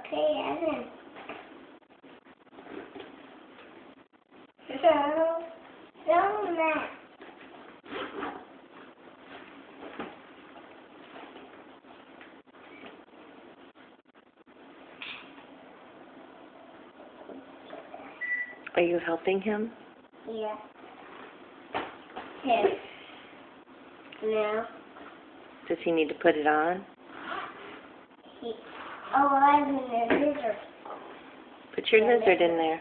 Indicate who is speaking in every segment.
Speaker 1: Okay, Evan. So Matt.
Speaker 2: Are you helping him?
Speaker 1: Yeah. Here. Now.
Speaker 2: Does he need to put it on?
Speaker 1: I'm in the lizard.
Speaker 2: Put your lizard in there.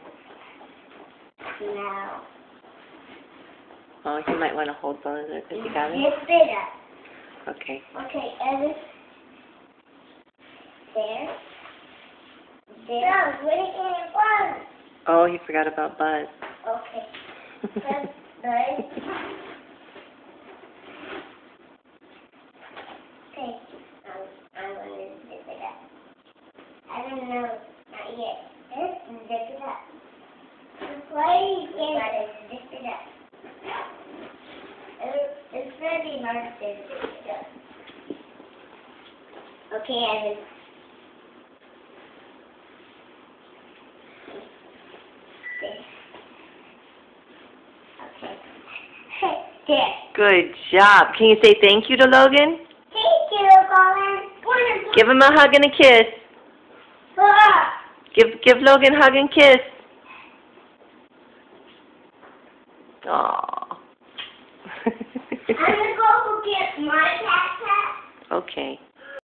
Speaker 1: Now.
Speaker 2: Oh, you might want to hold the lizard because you got it?
Speaker 1: Lift it up.
Speaker 2: Okay.
Speaker 1: Okay, Evan. There. There. No, where it was.
Speaker 2: Oh, you forgot about Buzz.
Speaker 1: Okay. That's nice. Okay. I'm going to zip it up. I don't know. Not yet. Zip it up. Why you gotta zip it up? It's very hard to zip it up. Okay, Evan. Okay. There.
Speaker 2: Good job. Can you say thank you to Logan?
Speaker 1: Thank you, Colin.
Speaker 2: Give him a hug and a kiss. Give Logan a hug and kiss. Aww.
Speaker 1: I'm gonna go get my backpack.
Speaker 2: Okay.